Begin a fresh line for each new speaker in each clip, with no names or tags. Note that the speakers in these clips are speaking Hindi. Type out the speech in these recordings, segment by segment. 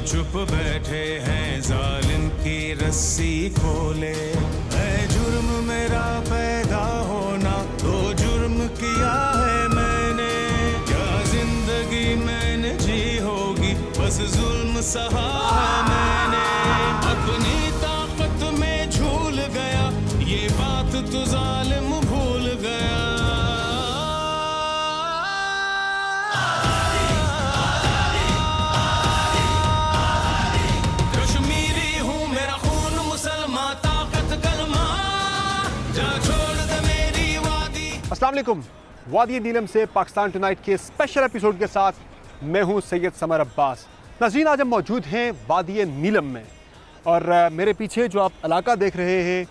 चुप बैठे हैं जालिम की रस्सी खोले। है जुर्म मेरा पैदा होना तो जुर्म किया है मैंने, क्या जिंदगी मैंने जी होगी बस जुल्म सहा है मैंने। अपनी ताकत में झूल गया ये बात तो जालिम भूल गया।
अस्सलाम वालेकुम। वादी नीलम से पाकिस्तान टुनाइट के स्पेशल एपिसोड के साथ मैं हूं सैयद समर अब्बास। नाज़रीन, आज हम मौजूद हैं वादी नीलम में और मेरे पीछे जो आप इलाका देख रहे हैं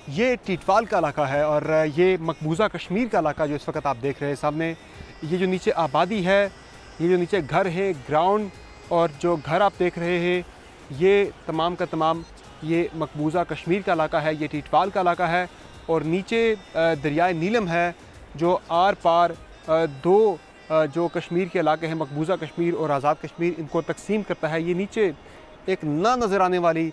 ये टीटवाल का इलाका है और ये मकबूजा कश्मीर का इलाका जो इस वक्त आप देख रहे हैं सामने। ये जो नीचे आबादी है, ये जो नीचे घर है, ग्राउंड और जो घर आप देख रहे हैं ये तमाम का तमाम ये मकबूजा कश्मीर का इलाका है, ये टीटवाल का इलाका है। और नीचे दरियाए नीलम है जो आर पार दो जो कश्मीर के इलाके हैं, मकबूजा कश्मीर और आज़ाद कश्मीर, इनको तकसीम करता है। ये नीचे एक ना नज़र आने वाली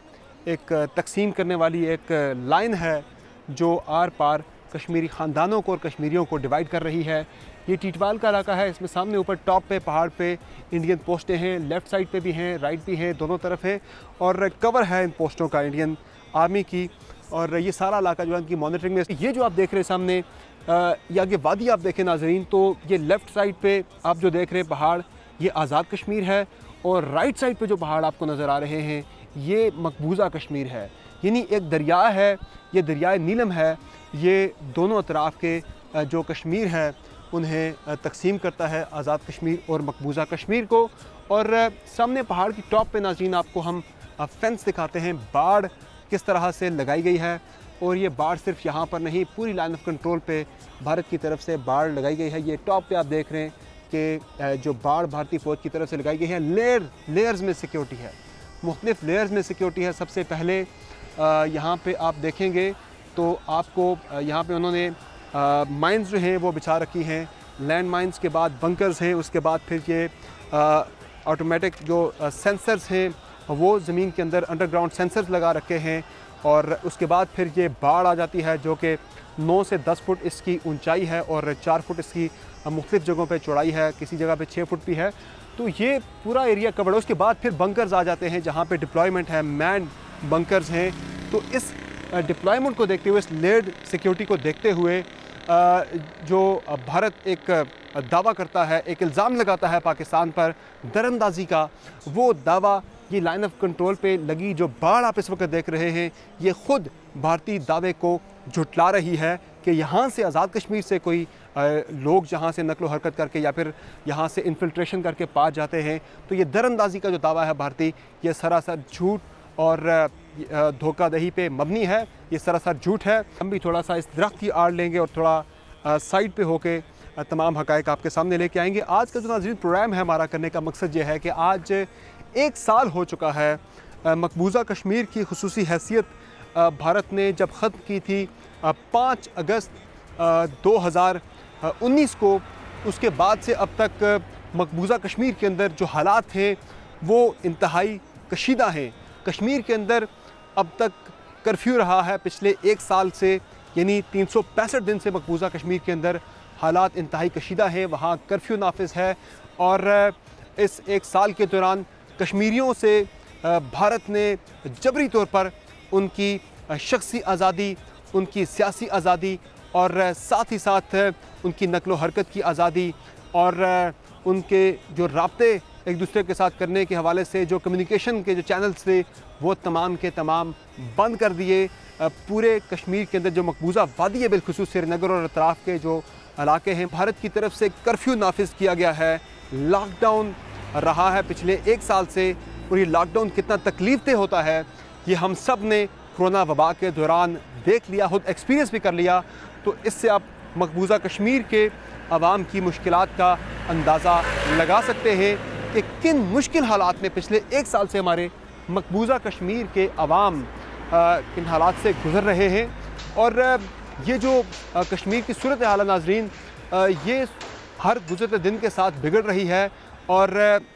एक तकसीम करने वाली एक लाइन है जो आर पार कश्मीरी ख़ानदानों को और कश्मीरियों को डिवाइड कर रही है। ये टीटवाल का इलाका है। इसमें सामने ऊपर टॉप पे पहाड़ पे इंडियन पोस्टें हैं, लेफ़्ट साइड पे भी हैं, राइट भी हैं, दोनों तरफ है और कवर है इन पोस्टों का इंडियन आर्मी की। और ये सारा इलाका जो है इनकी मॉनिटरिंग में। ये जो आप देख रहे हैं सामने ये आगे वादी आप देखें नाजरीन, तो ये लेफ़्ट साइड पे आप जो देख रहे हैं पहाड़ ये आज़ाद कश्मीर है और राइट साइड पे जो पहाड़ आपको नज़र आ रहे हैं ये मकबूजा कश्मीर है। यानी एक दरिया है, ये दरियाए नीलम है, ये दोनों अतराफ़ के जो कश्मीर है उन्हें तकसीम करता है, आज़ाद कश्मीर और मकबूजा कश्मीर को। और सामने पहाड़ की टॉप पे नाज़रीन आपको हम फेंस दिखाते हैं, बाड़ किस तरह से लगाई गई है। और ये बाड़ सिर्फ यहाँ पर नहीं, पूरी लाइन ऑफ कंट्रोल पे भारत की तरफ से बाड़ लगाई गई है। ये टॉप पे आप देख रहे हैं कि जो बाड़ भारतीय फ़ौज की तरफ से लगाई गई है, लेयर्स में सिक्योरिटी है, मुख्तलिफ लेयर्स में सिक्योरिटी है। सबसे पहले यहाँ पे आप देखेंगे तो आपको यहाँ पे उन्होंने माइंस जो हैं वो बिछा रखी हैं, लैंड माइंस के बाद बंकर्स हैं, उसके बाद फिर ये ऑटोमेटिक जो सेंसर्स हैं वो ज़मीन के अंदर अंडरग्राउंड सेंसर्स लगा रखे हैं। और उसके बाद फिर ये बाढ़ आ जाती है जो कि 9 से 10 फुट इसकी ऊंचाई है और 4 फुट इसकी मुख्तलिफ़ जगहों पे चौड़ाई है, किसी जगह पे 6 फुट भी है। तो ये पूरा एरिया कवर है। उसके बाद फिर बंकर्स आ जाते हैं जहाँ पे डिप्लॉयमेंट है, मैन बंकर्स हैं। तो इस डिप्लॉयमेंट को देखते हुए, इस लेयर्ड सिक्योरिटी को देखते हुए जो भारत एक दावा करता है, एक इल्ज़ाम लगाता है पाकिस्तान पर दरअंदाज़ी का, वो दावा ये लाइन ऑफ कंट्रोल पे लगी जो बाढ़ आप इस वक्त देख रहे हैं ये ख़ुद भारतीय दावे को झुटला रही है कि यहाँ से आज़ाद कश्मीर से कोई लोग जहाँ से नकलो हरकत करके या फिर यहाँ से इन्फिल्ट्रेशन करके पास जाते हैं। तो ये दरअंदाज़ी का जो दावा है भारतीय, ये सरासर झूठ और धोखाधड़ी पे मबनी है, ये सरासर झूठ है। हम भी थोड़ा सा इस दरख्त की आड़ लेंगे और थोड़ा साइड पे होके तमाम हक़ाइक़ आपके सामने लेके आएंगे। आज का जो नाज़रीन प्रोग्राम है हमारा करने का मकसद ये है कि आज 1 साल हो चुका है मकबूजा कश्मीर की खुसूसी हैसियत भारत ने जब ख़त्म की थी 5 अगस्त 2019 को। उसके बाद से अब तक मकबूजा कश्मीर के अंदर जो हालात हैं वो इंतहाई कशीदा हैं। कश्मीर के अंदर अब तक कर्फ्यू रहा है पिछले 1 साल से, यानी 365 दिन से मकबूजा कश्मीर के अंदर हालात इंतहाई कशीदा हैं, वहाँ कर्फ्यू नाफिज है। और इस 1 साल के दौरान कश्मीरियों से भारत ने जबरी तौर पर उनकी शख्सी आज़ादी, उनकी सियासी आज़ादी और साथ ही साथ उनकी नकलो हरकत की आज़ादी और उनके जो राब्ते एक दूसरे के साथ करने के हवाले से जो कम्युनिकेशन के जो चैनल्स थे वो तमाम के तमाम बंद कर दिए। पूरे कश्मीर के अंदर जो मकबूजा वादी है, बिलखुसूस श्रीनगर और अतराफ़ के जो इलाके हैं, भारत की तरफ से कर्फ्यू नाफिज किया गया है, लॉकडाउन रहा है पिछले 1 साल से। और ये लॉकडाउन कितना तकलीफ देह होता है ये हम सब ने कोरोना वबा के दौरान देख लिया, खुद एक्सपीरियंस भी कर लिया। तो इससे आप मकबूजा कश्मीर के आवाम की मुश्किलात का अंदाज़ा लगा सकते हैं कि किन मुश्किल हालात में पिछले 1 साल से हमारे मकबूजा कश्मीर के आवाम किन हालात से गुज़र रहे हैं। और ये जो कश्मीर की सूरत हाल नाज़रीन ये हर गुज़रते दिन के साथ बिगड़ रही है। और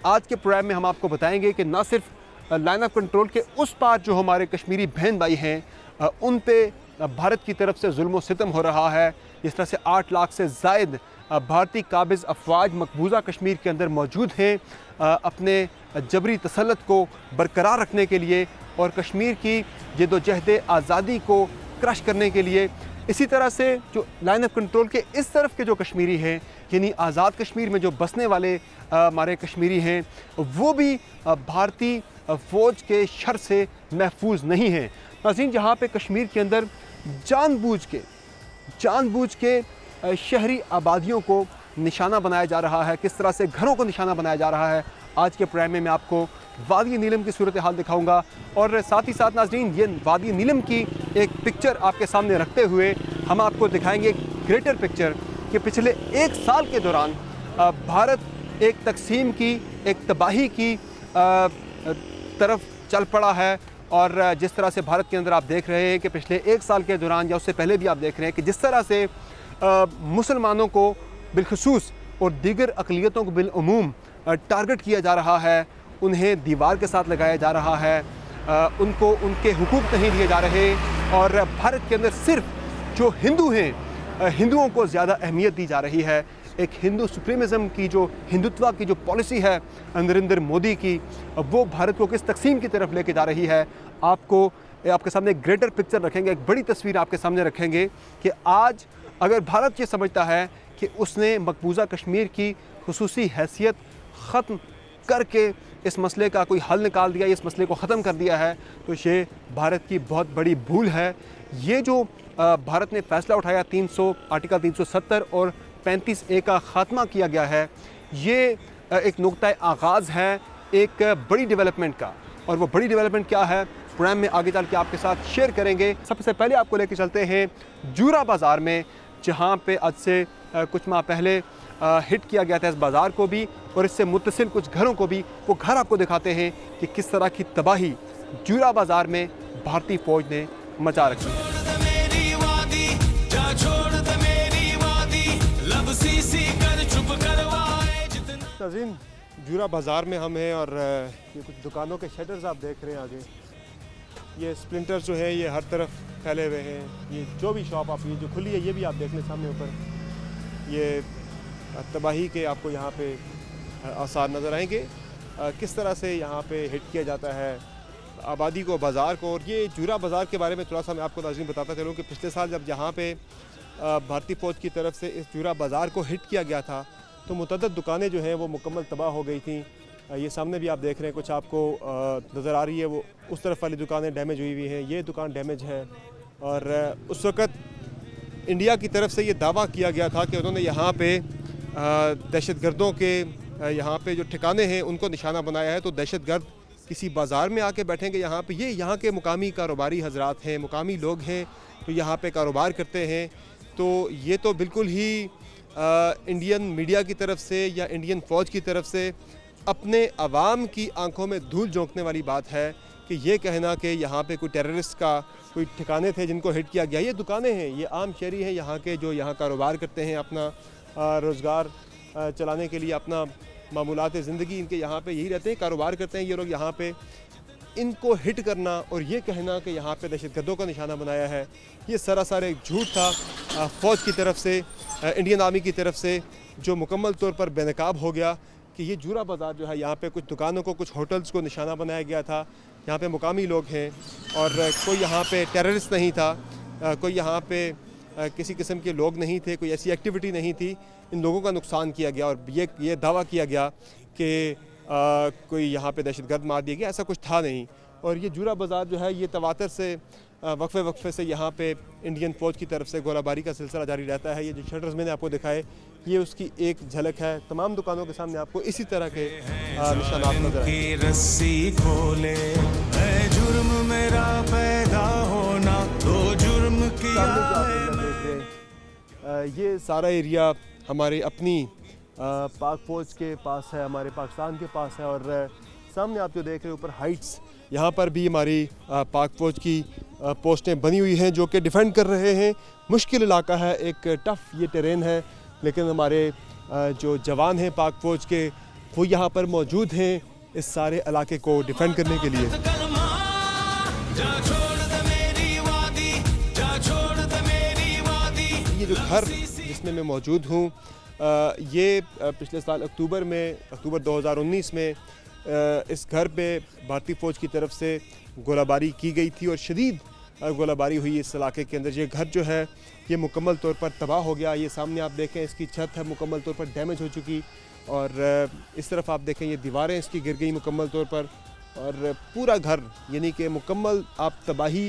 आज के प्रोग्राम में हम आपको बताएंगे कि न सिर्फ लाइन ऑफ कंट्रोल के उस पार जो हमारे कश्मीरी बहन भाई हैं उन पे भारत की तरफ से जुल्म सितम हो रहा है। जिस तरह से 8 लाख से ज़ायद भारतीय काबिज़ अफवाज मकबूजा कश्मीर के अंदर मौजूद हैं अपने जबरी तसल्लुत को बरकरार रखने के लिए और कश्मीर की जद्दोजहद आज़ादी को क्रश करने के लिए। इसी तरह से जो लाइन ऑफ कंट्रोल के इस तरफ के जो कश्मीरी हैं यानी आज़ाद कश्मीर में जो बसने वाले हमारे कश्मीरी हैं वो भी भारतीय फ़ौज के शर से महफूज नहीं हैं। नाज़रीन, जहाँ पे कश्मीर के अंदर जानबूझ के शहरी आबादियों को निशाना बनाया जा रहा है, किस तरह से घरों को निशाना बनाया जा रहा है, आज के प्रोग्राम में मैं आपको वादी नीलम की सूरत हाल दिखाऊंगा। और साथ ही साथ नाज़रीन, ये वादी नीलम की एक पिक्चर आपके सामने रखते हुए हम आपको दिखाएंगे ग्रेटर पिक्चर कि पिछले 1 साल के दौरान भारत एक तकसीम की, एक तबाही की तरफ चल पड़ा है। और जिस तरह से भारत के अंदर आप देख रहे हैं कि पिछले 1 साल के दौरान या उससे पहले भी आप देख रहे हैं कि जिस तरह से मुसलमानों को बिलखुसूस और दीगर अक़लियतों को बिलअमूम टारगेट किया जा रहा है, उन्हें दीवार के साथ लगाया जा रहा है, उनको उनके हुकूक नहीं दिए जा रहे। और भारत के अंदर सिर्फ जो हिंदू हैं, हिंदुओं को ज़्यादा अहमियत दी जा रही है। एक हिंदू सुप्रीमिज़म की जो हिंदुत्व की जो पॉलिसी है नरेंद्र मोदी की, वो भारत को किस तकसीम की तरफ लेके जा रही है। आपके सामने एक ग्रेटर पिक्चर रखेंगे, एक बड़ी तस्वीर आपके सामने रखेंगे कि आज अगर भारत ये समझता है कि उसने मकबूजा कश्मीर की खुसूसी हैसियत ख़त्म करके इस मसले का कोई हल निकाल दिया, इस मसले को ख़त्म कर दिया है, तो ये भारत की बहुत बड़ी भूल है। ये जो भारत ने फ़ैसला उठाया आर्टिकल 370 और 35A का ख़ात्मा किया गया है, ये एक नुक्ता आगाज़ है एक बड़ी डेवलपमेंट का। और वो बड़ी डेवलपमेंट क्या है, प्रोग्राम में आगे चल के आपके साथ शेयर करेंगे। सबसे पहले आपको लेके चलते हैं जूरा बाज़ार में, जहाँ पे आज से कुछ माह पहले हिट किया गया था इस बाज़ार को भी और इससे मुत्तसिल कुछ घरों को भी। वो घर आपको दिखाते हैं कि किस तरह की तबाही जूरा बाज़ार में भारतीय फ़ौज ने मचा रखी है। नाज़रीन, जूरा बाज़ार में हम हैं और ये कुछ दुकानों के शटर्स आप देख रहे हैं आगे। ये स्प्लिंटर्स जो है ये हर तरफ फैले हुए हैं। ये जो भी शॉप आप, ये जो खुली है ये भी आप देख लें सामने ऊपर, ये तबाही के आपको यहाँ पे आसार नज़र आएंगे। किस तरह से यहाँ पे हिट किया जाता है आबादी को, बाज़ार को। और ये जूरा बाज़ार के बारे में थोड़ा सा मैं आपको नाज़रीन बताता चलूँ कि पिछले साल जब यहाँ पे भारतीय फ़ौज की तरफ से इस जूरा बाज़ार को हिट किया गया था तो मुतअद्दिद दुकानें जो हैं वो मुकम्मल तबाह हो गई थी। ये सामने भी आप देख रहे हैं, कुछ आपको नज़र आ रही है, वो उस तरफ वाली दुकानें डैमेज हुई हुई हैं, ये दुकान डैमेज है। और उस वक़्त इंडिया की तरफ से ये दावा किया गया था कि उन्होंने यहाँ पे दहशतगर्दों के यहाँ पे जो ठिकाने हैं उनको निशाना बनाया है। तो दहशतगर्द किसी बाज़ार में आके बैठेंगे यहाँ पे, ये यहाँ के मुकामी कारोबारी हजरात हैं, मुकामी लोग हैं जो यहाँ पे कारोबार करते हैं। तो ये तो बिल्कुल ही इंडियन मीडिया की तरफ से या इंडियन फ़ौज की तरफ से अपने अवाम की आंखों में धूल झोंकने वाली बात है कि ये कहना कि यहाँ पे कोई टेररिस्ट का कोई ठिकाने थे जिनको हिट किया गया। ये दुकानें हैं, ये आम शहरी हैं यहाँ के जो यहाँ कारोबार करते हैं, अपना रोज़गार चलाने के लिए, अपना मामूलात ज़िंदगी इनके यहाँ पे यही रहते हैं, कारोबार करते हैं ये लोग यहाँ पे। इनको हिट करना और ये कहना कि यहाँ पे दहशतगर्दों का निशाना बनाया है, ये सरासर एक झूठ था फ़ौज की तरफ से, इंडियन आर्मी की तरफ से, जो मुकम्मल तौर पर बेनकाब हो गया कि ये जूरा बाज़ार जो है यहाँ पे कुछ दुकानों को, कुछ होटल्स को निशाना बनाया गया था। यहाँ पे मुकामी लोग हैं और कोई यहाँ पे टेररिस्ट नहीं था, कोई यहाँ पे किसी किस्म के लोग नहीं थे, कोई ऐसी एक्टिविटी नहीं थी। इन लोगों का नुकसान किया गया और ये दावा किया गया कि कोई यहाँ पे दहशतगर्द मार दिया गया, ऐसा कुछ था नहीं। और ये जूरा बाज़ार जो है ये तवातर से वक्फे से यहाँ पे इंडियन फ़ौज की तरफ से गोलाबारी का सिलसिला जारी रहता है। ये जो शटर्स मैंने आपको दिखाए ये उसकी एक झलक है। तमाम दुकानों के सामने आपको इसी तरह के निशानात नजर आएंगे।
रस्सी खोले जुर्म मेरा पैदा होना, तो जुर्म किया
ये सारा एरिया हमारे अपनी पाक फ़ौज के पास है, हमारे पाकिस्तान के पास है। और सामने आप जो देख रहे हैं ऊपर हाइट्स, यहाँ पर भी हमारी पाक फ़ौज की पोस्टें बनी हुई हैं जो कि डिफेंड कर रहे हैं। मुश्किल इलाका है, एक टफ़ ये टेरेन है, लेकिन हमारे जो जवान हैं पाक फ़ौज के वो यहाँ पर मौजूद हैं इस सारे इलाके को डिफेंड करने के लिए। ये जो घर जिसमें मैं मौजूद हूँ ये पिछले साल अक्टूबर 2019 में इस घर पे भारतीय फ़ौज की तरफ से गोलाबारी की गई थी और शदीद गोलाबारी हुई इस इलाके के अंदर। ये घर जो है ये मुकम्मल तौर पर तबाह हो गया। ये सामने आप देखें इसकी छत है मुकम्मल तौर पर डैमेज हो चुकी और इस तरफ आप देखें ये दीवारें इसकी गिर गई मुकम्मल तौर पर और पूरा घर यानी कि मुकम्मल आप तबाही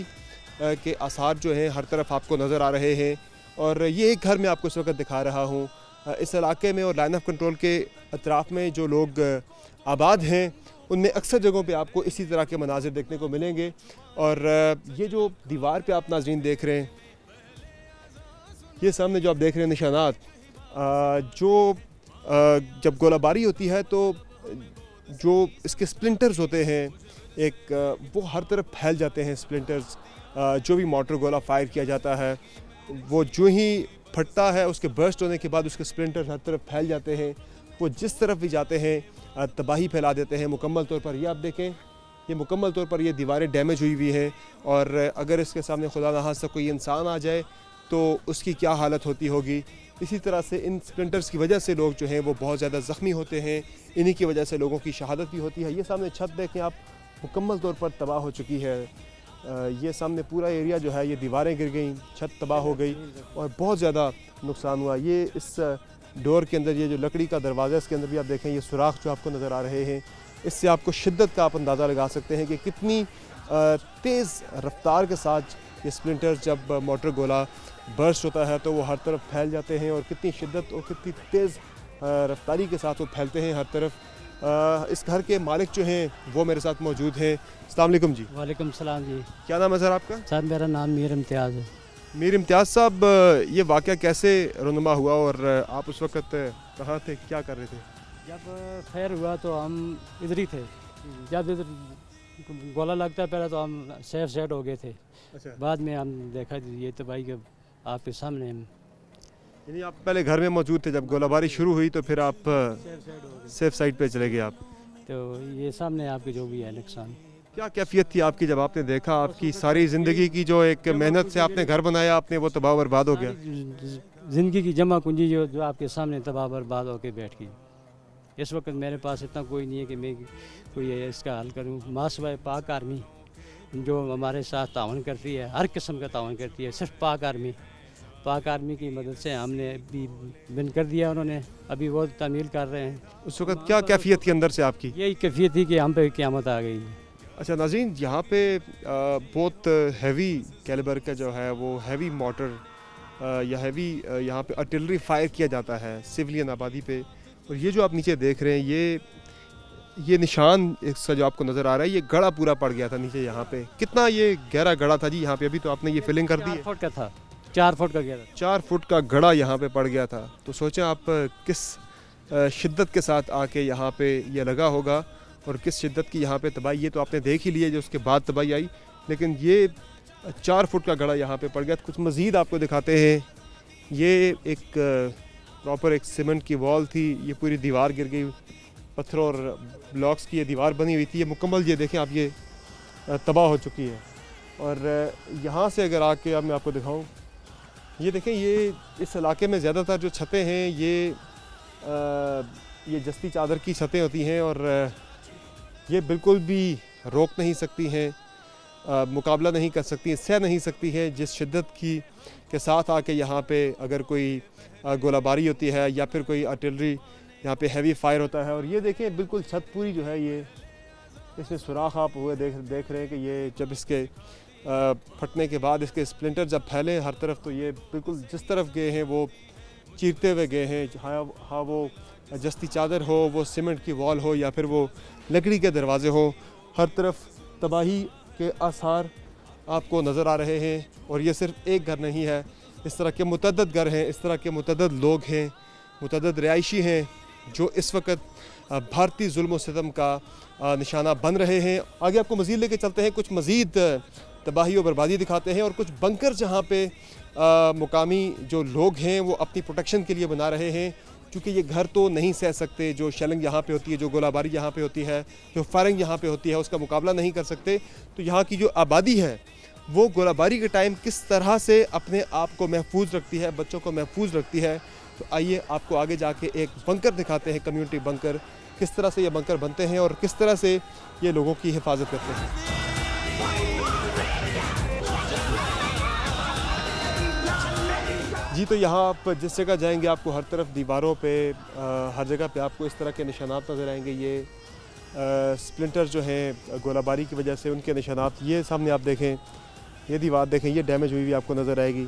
के आसार जो हैं हर तरफ आपको नज़र आ रहे हैं। और ये एक घर मैं आपको इस वक्त दिखा रहा हूँ इस इलाके में और लाइन ऑफ कंट्रोल के अतराफ़ में जो लोग आबाद हैं उनमें अक्सर जगहों पे आपको इसी तरह के मनाजिर देखने को मिलेंगे। और ये जो दीवार पे आप नाज़रीन देख रहे हैं ये सामने जो आप देख रहे हैं निशानात जो जब गोलाबारी होती है तो जो इसके स्प्लिंटर्स होते हैं एक वो हर तरफ फैल जाते हैं। स्प्लिंटर्स जो भी मोटर गोला फायर किया जाता है वो जो ही फटता है उसके बर्स्ट होने के बाद उसके स्प्लिंटर्स हर तरफ फैल जाते हैं। वो जिस तरफ भी जाते हैं तबाही फैला देते हैं मुकम्मल तौर पर। ये आप देखें ये मुकम्मल तौर पर ये दीवारें डैमेज हुई हुई हैं और अगर इसके सामने खुदा न खास्ता कोई इंसान आ जाए तो उसकी क्या हालत होती होगी। इसी तरह से इन स्प्लिंटर्स की वजह से लोग जो हैं वो बहुत ज़्यादा ज़ख्मी होते हैं। इन्हीं की वजह से लोगों की शहादत भी होती है। ये सामने छत देखें आप मुकम्मल तौर पर तबाह हो चुकी है। ये सामने पूरा एरिया जो है ये दीवारें गिर गई, छत तबाह हो गई और बहुत ज़्यादा नुकसान हुआ। ये इस डोर के अंदर ये जो लकड़ी का दरवाज़ा इसके अंदर भी आप देखें ये सुराख जो आपको नज़र आ रहे हैं इससे आपको शिद्दत का आप अंदाज़ा लगा सकते हैं कि कितनी तेज़ रफ्तार के साथ ये स्प्लिंटर्स जब मोटर गोला बर्स्ट होता है तो वो हर तरफ फैल जाते हैं और कितनी शिद्दत और कितनी तेज़ रफ्तारी के साथ वो फैलते हैं हर तरफ। इस घर के मालिक जो हैं वो मेरे साथ मौजूद हैं। अस्सलाम वालेकुम जी।
वालेकुम सलाम जी।
क्या नाम है सर आपका?
सर मेरा नाम मीर इम्तियाज़ है।
मीर इम्तियाज़ साहब ये वाक़या कैसे रुनुमा हुआ और आप उस वक्त कहाँ थे, क्या कर रहे थे?
जब खैर हुआ तो हम इधर ही थे। जब इधर गोला लगता पहले तो हम सेफ साइड हो गए थे।
अच्छा।
बाद में हम देखा ये तो भाई के आपके सामने
यानी आप पहले घर में मौजूद थे जब गोलाबारी शुरू हुई तो फिर आप सेफ साइड पे चले गए आप।
तो ये सामने आपके जो भी है नुकसान।
क्या कैफियत थी आपकी जब आपने देखा आपकी सारी ज़िंदगी की जो एक मेहनत से आपने घर बनाया आपने वो तबाह बर्बाद हो गया?
ज़िंदगी की जमा पूंजी जो आपके सामने तबाह बर्बाद होकर बैठ गई। इस वक्त मेरे पास इतना कोई नहीं है कि मैं कोई इसका हल करूँ। मासवाए पाक आर्मी जो हमारे साथ ताउन करती है, हर किस्म का ताउन करती है, सिर्फ पाक आर्मी की मदद से हमने भी बंद कर दिया उन्होंने, अभी वो तामील कर रहे हैं।
उस वक्त क्या कैफियत थी अंदर से आपकी?
यही कैफियत थी कि हम पे क़यामत आ गई।
अच्छा नाज़रीन, यहाँ पे बहुत हैवी कैलिबर का जो है वो हैवी मोटर या हैवी यहाँ पे आर्टिलरी फायर किया जाता है सिविलियन आबादी पे। और ये जो आप नीचे देख रहे हैं ये निशान इसका जो आपको नज़र आ रहा है ये गड़ा पूरा पड़ गया था नीचे। यहाँ पे कितना ये गहरा गड़ा था जी यहाँ पे? अभी तो आपने ये फिलिंग कर दी है।
4 फुट का था, 4 फुट का गहरा,
4 फुट का गड़ा यहाँ पे पड़ गया था। तो सोचें आप किस शिद्दत के साथ आके यहाँ पे ये लगा होगा और किस शिद्दत की यहाँ पे तबाही। ये तो आपने देख ही लिया जो उसके बाद तबाही आई, लेकिन ये 4 फुट का गड़ा यहाँ पे पड़ गया। कुछ मज़ीद आपको दिखाते हैं। ये एक प्रॉपर एक सीमेंट की वॉल थी, ये पूरी दीवार गिर गई, पत्थरों और ब्लॉक्स की ये दीवार बनी हुई थी। ये मुकम्मल ये देखें आप ये तबाह हो चुकी है। और यहाँ से अगर आके अब मैं आपको दिखाऊं, ये देखें ये इस इलाके में ज़्यादातर जो छतें हैं ये जस्ती चादर की छतें होती हैं और ये बिल्कुल भी रोक नहीं सकती हैं, मुकाबला नहीं कर सकती, सह नहीं सकती है जिस शिद्दत की के साथ आके यहाँ पे अगर कोई गोलाबारी होती है या फिर कोई आर्टिलरी यहाँ पे हैवी फायर होता है। और ये देखें बिल्कुल छत पूरी जो है ये इसमें सुराख आप हुए देख रहे हैं कि ये जब इसके फटने के बाद इसके स्प्लिंटर जब फैले हर तरफ तो ये बिल्कुल जिस तरफ गए हैं वो चीरते हुए गए हैं। हाँ वो जस्ती चादर हो, वो सीमेंट की वॉल हो या फिर वो लकड़ी के दरवाजे हो, हर तरफ तबाही के आसार आपको नज़र आ रहे हैं। और ये सिर्फ एक घर नहीं है, इस तरह के मुतअद्दिद घर हैं, इस तरह के मुतअद्दिद लोग हैं, मुतअद्दिद रिहायशी हैं जो इस वक्त भारतीय जुल्म और सितम का निशाना बन रहे हैं। आगे आपको मज़ीद लेके चलते हैं, कुछ मज़ीद तबाही और बर्बादी दिखाते हैं और कुछ बंकर जहाँ पे मुकामी जो लोग हैं वो अपनी प्रोटेक्शन के लिए बना रहे हैं। क्योंकि ये घर तो नहीं सह सकते, जो शेलिंग यहाँ पे होती है, जो गोलाबारी यहाँ पे होती है, जो फायरिंग यहाँ पे होती है, उसका मुकाबला नहीं कर सकते। तो यहाँ की जो आबादी है वो गोलाबारी के टाइम किस तरह से अपने आप को महफूज रखती है, बच्चों को महफूज रखती है। तो आइए आपको आगे जाके एक बंकर दिखाते हैं, कम्युनिटी बंकर, किस तरह से ये बंकर बनते हैं और किस तरह से ये लोगों की हिफाजत करते हैं। जी, तो यहाँ आप जिस जगह जाएंगे आपको हर तरफ दीवारों पे हर जगह पे आपको इस तरह के निशानात नज़र आएंगे। ये स्प्लिंटर जो हैं गोलाबारी की वजह से उनके निशानात, ये सामने आप देखें, ये दीवार देखें, ये डैमेज हुई हुई आपको नज़र आएगी।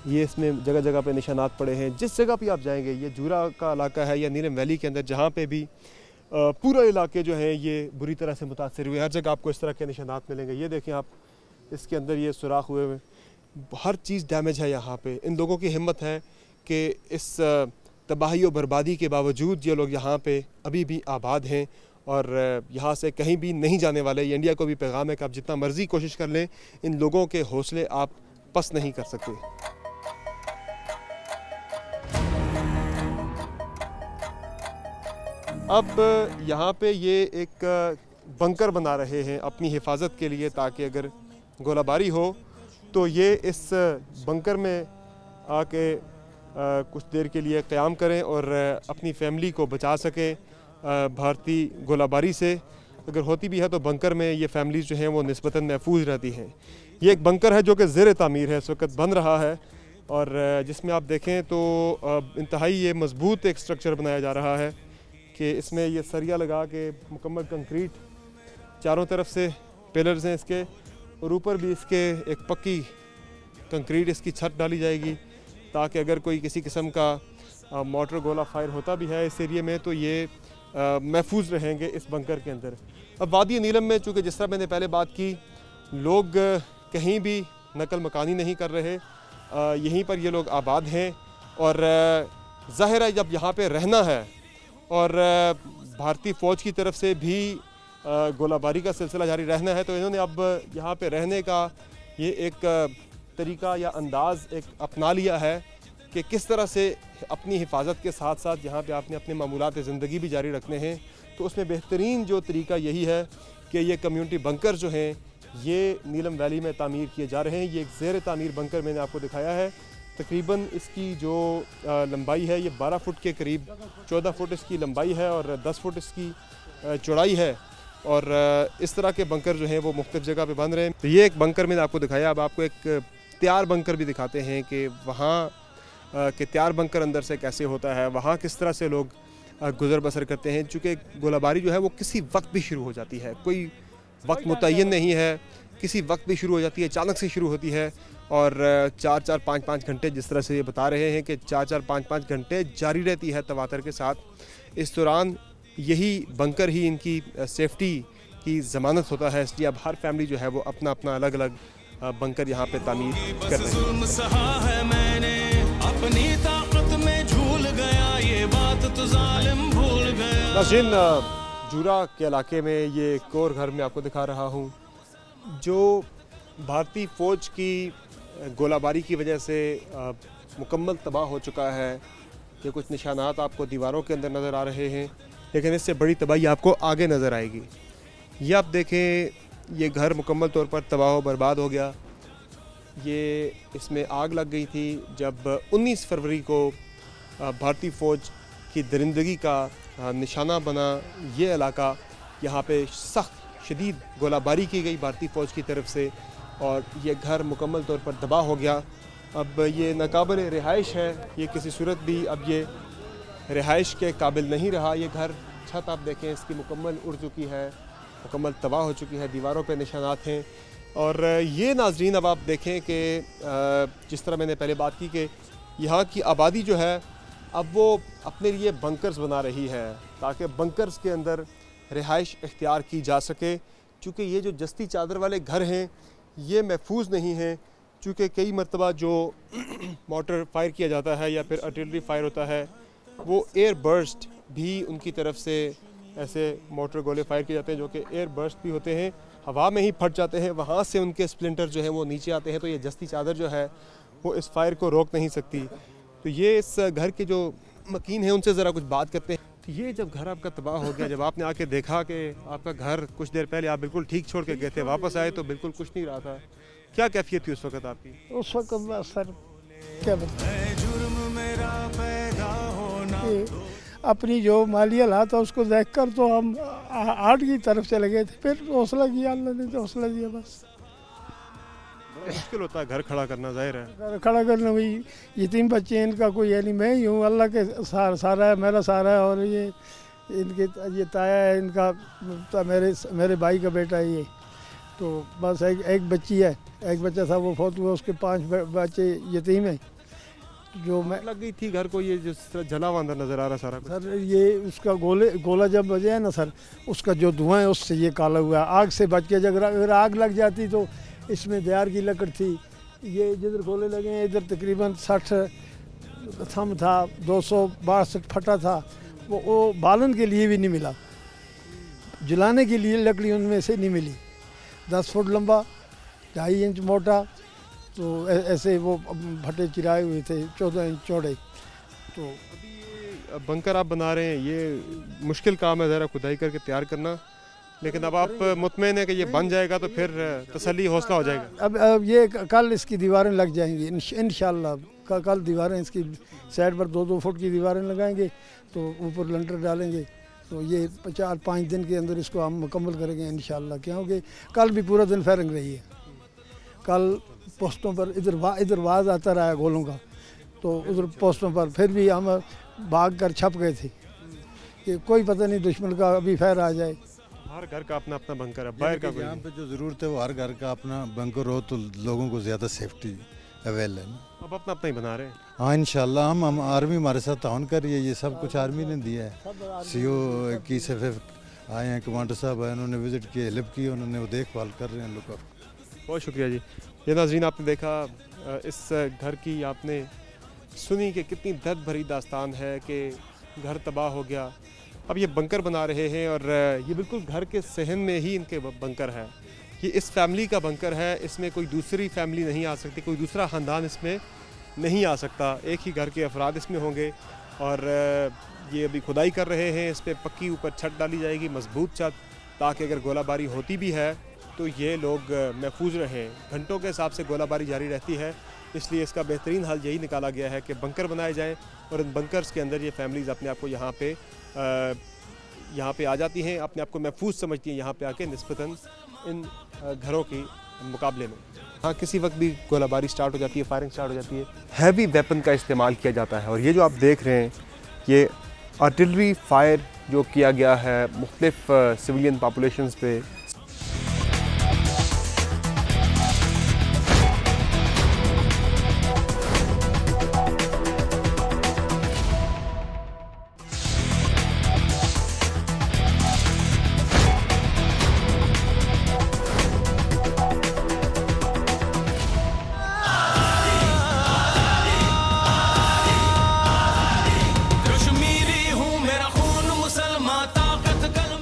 ये इसमें जगह जगह पे निशानात पड़े हैं। जिस जगह पे आप जाएंगे, ये जूरा का इलाका है या नीलम वैली के अंदर, जहाँ पे भी पूरा इलाके जो हैं ये बुरी तरह से मुतासर हुए, हर जगह आपको इस तरह के निशानात मिलेंगे। ये देखें आप, इसके अंदर ये सुराख हुए हुए, हर चीज़ डैमेज है यहाँ पे। इन लोगों की हिम्मत है कि इस तबाही और बर्बादी के बावजूद ये लोग यहाँ पे अभी भी आबाद हैं और यहाँ से कहीं भी नहीं जाने वाले। ये इंडिया को भी पैगाम है कि आप जितना मर्ज़ी कोशिश कर लें, इन लोगों के हौसले आप पस्त नहीं कर सकते। अब यहाँ पे ये एक बंकर बना रहे हैं अपनी हिफाजत के लिए, ताकि अगर गोलाबारी हो तो ये इस बंकर में आके कुछ देर के लिए क़याम करें और अपनी फैमिली को बचा सकें भारतीय गोलाबारी से। अगर होती भी है तो बंकर में ये फैमिलीज़ जो हैं वो निस्बतन महफूज रहती हैं। ये एक बंकर है जो कि ज़ेर तामीर है, इस वक्त बन रहा है और जिसमें आप देखें तो इंतहाई ये मज़बूत एक स्ट्रक्चर बनाया जा रहा है कि इसमें ये सरिया लगा के मुकम्मल कंक्रीट, चारों तरफ से पिलर्स हैं इसके, और ऊपर भी इसके एक पक्की कंक्रीट इसकी छत डाली जाएगी, ताकि अगर कोई किसी किस्म का मोटर गोला फायर होता भी है इस एरिए में तो ये महफूज रहेंगे इस बंकर के अंदर। अब वादी नीलम में, चूँकि जिस तरह मैंने पहले बात की, लोग कहीं भी नकल मकानी नहीं कर रहे, यहीं पर ये लोग आबाद हैं और ज़ाहिर है जब यहाँ पे रहना है और भारतीय फ़ौज की तरफ से भी गोलाबारी का सिलसिला जारी रहना है, तो इन्होंने अब यहाँ पे रहने का ये एक तरीका या अंदाज़ एक अपना लिया है कि किस तरह से अपनी हिफाजत के साथ साथ यहाँ पे आपने अपने मामूलात ज़िंदगी भी जारी रखने हैं। तो उसमें बेहतरीन जो तरीका यही है कि ये कम्युनिटी बंकर जो हैं ये नीलम वैली में तामीर किए जा रहे हैं। ये एक ज़ेर तामीर बंकर मैंने आपको दिखाया है। तकरीबन इसकी जो लंबाई है ये 12 फुट के करीब, 14 फुट इसकी लंबाई है और 10 फुट इसकी चौड़ाई है। और इस तरह के बंकर जो हैं वो मुख्तलिफ जगह पे बन रहे हैं। तो ये एक बंकर मैंने आपको दिखाया। अब आपको एक तैयार बंकर भी दिखाते हैं कि वहाँ के तैयार बंकर अंदर से कैसे होता है, वहाँ किस तरह से लोग गुजर बसर करते हैं। चूँकि गोलाबारी जो है वो किसी वक्त भी शुरू हो जाती है, कोई वक्त मुतय्यन नहीं है, किसी वक्त भी शुरू हो जाती है, अचानक से शुरू होती है और 4-4, 5-5 घंटे, जिस तरह से ये बता रहे हैं कि 4-4, 5-5 घंटे जारी रहती है तवातर के साथ। इस दौरान यही बंकर ही इनकी सेफ्टी की ज़मानत होता है, इसलिए अब हर फैमिली जो है वो अपना अपना अलग अलग बंकर यहाँ पे तामीर कर रहे हैं। नाज़रीन, जूरा के इलाके में ये एक और घर में आपको दिखा रहा हूँ जो भारतीय फ़ौज की गोलाबारी की वजह से मुकम्मल तबाह हो चुका है। ये कुछ निशानात आपको दीवारों के अंदर नज़र आ रहे हैं, लेकिन इससे बड़ी तबाही आपको आगे नज़र आएगी। ये आप देखें, ये घर मुकम्मल तौर पर तबाह व बर्बाद हो गया। ये इसमें आग लग गई थी जब 19 फरवरी को भारतीय फ़ौज की दरिंदगी का निशाना बना ये इलाका। यहाँ पे सख्त शदीद गोलाबारी की गई भारतीय फ़ौज की तरफ से और ये घर मुकम्मल तौर पर तबाह हो गया। अब ये नाकाबिल रिहाइश है, ये किसी सूरत भी अब ये रिहाइश के काबिल नहीं रहा। ये घर, छत आप देखें इसकी मुकम्मल उड़ चुकी है, मुकम्मल तबाह हो चुकी है, दीवारों पे निशानात हैं। और ये नाजरीन अब आप देखें कि जिस तरह मैंने पहले बात की कि यहाँ की आबादी जो है अब वो अपने लिए बंकर्स बना रही है ताकि बंकर्स के अंदर रिहाइश इख्तियार की जा सके। चूँकि ये जो जस्ती चादर वाले घर हैं ये महफूज नहीं हैं, चूँकि कई मरतबा जो मोटर फायर किया जाता है या फिर आर्टिलरी फायर होता है वो एयर बर्स्ट भी उनकी तरफ से ऐसे मोटर गोले फायर किए जाते हैं जो कि एयर बर्स्ट भी होते हैं, हवा में ही फट जाते हैं, वहाँ से उनके स्प्लिंटर जो है वो नीचे आते हैं। तो ये जस्ती चादर जो है वो इस फायर को रोक नहीं सकती। तो ये इस घर के जो मकीन हैं, उनसे ज़रा कुछ बात करते हैं। तो ये जब घर आपका तबाह हो गया, जब आपने आके देखा कि आपका घर कुछ देर पहले आप बिल्कुल ठीक छोड़ के गए थे, वापस आए तो बिल्कुल कुछ नहीं रहा था, क्या कैफियत थी उस वक्त आपकी?
उस वक्त बस सर क्या बताएं,
जुर्म मेरा पैदा होना,
अपनी जो माली हालात है उसको देखकर तो हम आर्ट की तरफ चले गए थे। फिर हौसला किया, अल्लाह ने तो हौसला दिया। बस
बड़ा मुश्किल होता है घर खड़ा करना, जाहिर है।
घर खड़ा करना, वही यतीम बच्चे हैं, इनका कोई है नहीं, मैं ही हूँ, अल्लाह के सहारा है, मेरा सहारा है। और ये इनके ये ताया है, इनका मेरे भाई का बेटा है ये। तो बस एक बच्ची है, एक बच्चा था वो फौत हुआ, उसके 5 बच्चे यतीम हैं। जो मैं
लग गई थी घर को, ये जिस तरह जला हुआ अंदर नज़र आ रहा सारा कुछ।
सर ये उसका गोला जब बजा है ना सर, उसका जो धुआं है उससे ये काला हुआ है। आग से बच के अगर आग लग जाती तो इसमें देहार की लकड़ थी, ये जिधर गोले लगे हैं इधर तकरीबन 60 थम था, 262 फटा था। वो बालन के लिए भी नहीं मिला, जलाने के लिए लकड़ी उनमें से नहीं मिली। 10 फुट लंबा, 2.5 इंच मोटा, तो ऐसे वो फटे चिराए हुए थे, 14 इंच चौड़े। तो
अभी ये बंकर आप बना रहे हैं, ये मुश्किल काम है ज़रा खुदाई करके तैयार करना, लेकिन अब आप मुतमईन है कि ये बन जाएगा तो फिर तसल्ली हौसला हो जाएगा।
अब ये कल इसकी दीवारें लग जाएंगी इंशाल्लाह। कल दीवारें इसकी साइड पर 2-2 फुट की दीवारें लगाएंगे, तो ऊपर लंटर डालेंगे। तो ये 4-5 दिन के अंदर इसको हम मुकम्मल करेंगे इंशाल्लाह। क्योंकि कल भी पूरा दिन फायरिंग रही है। कल पोस्टों पर इधर आवाज़ आता रहा गोलों का, तो उधर पोस्टों पर फिर भी हम भाग कर छप गए थे कि कोई पता नहीं दुश्मन का अभी फायर आ जाए।
हर घर का अपना अपना बंकर है, बाहर का कोई
यहाँ
नहीं।
पे जो ज़रूरत है वो हर घर का अपना बंकर हो तो लोगों को ज़्यादा सेफ्टी अवेल है ना।
अब अपना अपना ही बना रहे हैं।
हाँ इंशाल्लाह हम आर्मी हमारे साथ ताउन कर रही है, ये सब कुछ आर्मी ने दिया है। CO की SFF आए हैं, कमांडर साहब आए, उन्होंने विज़िट किए, हेल्प की, उन्होंने वो देखभाल कर रहे हैं लोग।
बहुत शुक्रिया जी। ये नाज़रीन आपने देखा इस घर की, आपने सुनी कि कितनी दर्द भरी दास्तान है कि घर तबाह हो गया, अब ये बंकर बना रहे हैं। और ये बिल्कुल घर के सहन में ही इनके बंकर है। ये इस फैमिली का बंकर है, इसमें कोई दूसरी फैमिली नहीं आ सकती, कोई दूसरा ख़ानदान इसमें नहीं आ सकता। एक ही घर के अफराद इसमें होंगे। और ये अभी खुदाई कर रहे हैं, इस पर पक्की ऊपर छत डाली जाएगी, मजबूत छत, ताकि अगर गोलाबारी होती भी है तो ये लोग महफूज रहें। घंटों के हिसाब से गोलाबारी जारी रहती है, इसलिए इसका बेहतरीन हल यही निकाला गया है कि बंकर बनाए जाएं और इन बंकर्स के अंदर ये फैमिलीज़ अपने आप को यहाँ पे आ जाती हैं, अपने आप को महफूज समझती हैं यहाँ पे आके निस्बतन इन घरों के मुकाबले में। हाँ, किसी वक्त भी गोलाबारी स्टार्ट हो जाती है, फायरिंग स्टार्ट हो जाती है, हैवी वेपन का इस्तेमाल किया जाता है। और ये जो आप देख रहे हैं, ये आर्टिलरी फायर जो किया गया है मुख्तलिफ सिविलियन पॉपुलेशंस पे।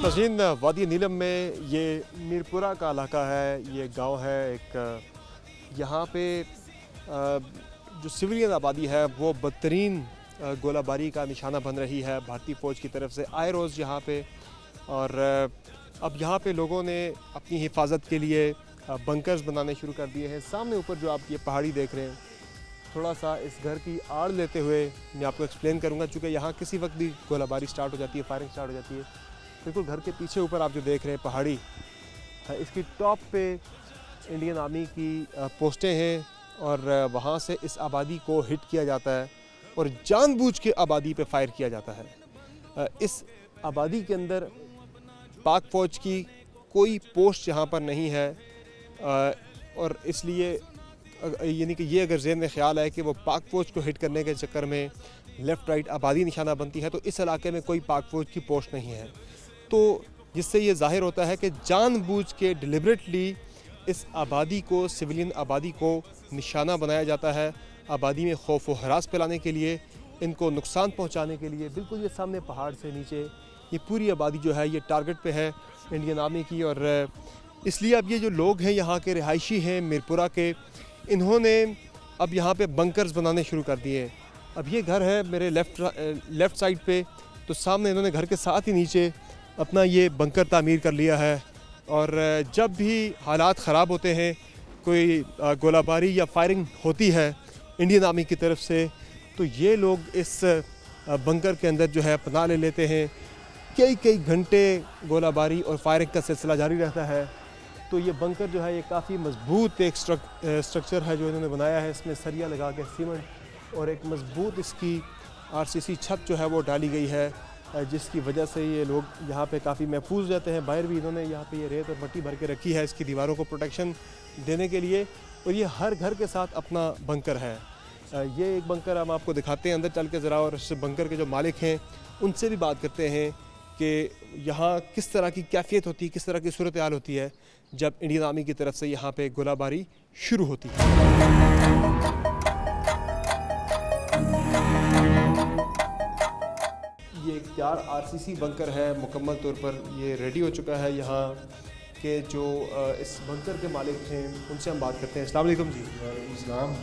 नाज़रीन, वादी नीलम में ये मीरपुरा का इलाका है, ये गांव है एक। यहाँ पे जो सिविलियन आबादी है वो बदतरीन गोलाबारी का निशाना बन रही है भारतीय फ़ौज की तरफ से आए रोज़ यहाँ पे। और अब यहाँ पे लोगों ने अपनी हिफाजत के लिए बंकर्स बनाने शुरू कर दिए हैं। सामने ऊपर जो आप ये पहाड़ी देख रहे हैं, थोड़ा सा इस घर की आड़ लेते हुए मैं आपको एक्सप्लेन करूँगा, चूँकि यहाँ किसी वक्त भी गोलाबारी स्टार्ट हो जाती है, फायरिंग स्टार्ट हो जाती है। बिल्कुल घर के पीछे ऊपर आप जो देख रहे हैं पहाड़ी, इसकी टॉप पे इंडियन आर्मी की पोस्टें हैं और वहाँ से इस आबादी को हिट किया जाता है और जानबूझ के आबादी पे फायर किया जाता है। इस आबादी के अंदर पाक फ़ौज की कोई पोस्ट यहाँ पर नहीं है और इसलिए यानी कि ये अगर ज़हन में ख्याल है कि वो पाक फ़ौज को हिट करने के चक्कर में लेफ़्ट राइट आबादी निशाना बनती है, तो इस इलाके में कोई पाक फ़ौज की पोस्ट नहीं है। तो जिससे ये ज़ाहिर होता है कि जानबूझ के डिलिबरेटली इस आबादी को, सिविलियन आबादी को निशाना बनाया जाता है, आबादी में खौफ व हरास फैलाने के लिए, इनको नुकसान पहुंचाने के लिए। बिल्कुल ये सामने पहाड़ से नीचे ये पूरी आबादी जो है ये टारगेट पे है इंडियन आर्मी की। और इसलिए अब ये जो लोग हैं यहाँ के रिहायशी हैं मीरपुरा के, इन्होंने अब यहाँ पे बंकर्स बनाने शुरू कर दिए। अब ये घर है मेरे लेफ़्ट साइड पे, तो सामने इन्होंने घर के साथ ही नीचे अपना ये बंकर तामीर कर लिया है। और जब भी हालात ख़राब होते हैं, कोई गोलाबारी या फायरिंग होती है इंडियन आर्मी की तरफ से, तो ये लोग इस बंकर के अंदर जो है पनाह ले लेते हैं। कई घंटे गोलाबारी और फायरिंग का सिलसिला जारी रहता है। तो ये बंकर जो है ये काफ़ी मजबूत एक स्ट्रक्चर है जो इन्होंने बनाया है। इसमें सरिया लगा के सीमेंट और एक मजबूत इसकी आरसीसी छत जो है वो डाली गई है, जिसकी वजह से ये लोग यहाँ पे काफ़ी महफूज रहते हैं। बाहर भी इन्होंने यहाँ पे ये रेत और मिट्टी भर के रखी है इसकी दीवारों को प्रोटेक्शन देने के लिए। और ये हर घर के साथ अपना बंकर है। ये एक बंकर हम आपको दिखाते हैं अंदर चल के ज़रा, और इस बंकर के जो मालिक हैं उनसे भी बात करते हैं कि यहाँ किस तरह की कैफियत होती है, किस तरह की सूरत हाल होती है जब इंडियन आर्मी की तरफ से यहाँ पे गोलाबारी शुरू होती है। ये एक 4 आरसीसी बंकर है, मुकम्मल तौर पर ये रेडी हो चुका है। यहाँ के जो इस बंकर के मालिक हैं उनसे हम बात करते हैं। अस्सलाम वालेकुम जी।
इस्लाम।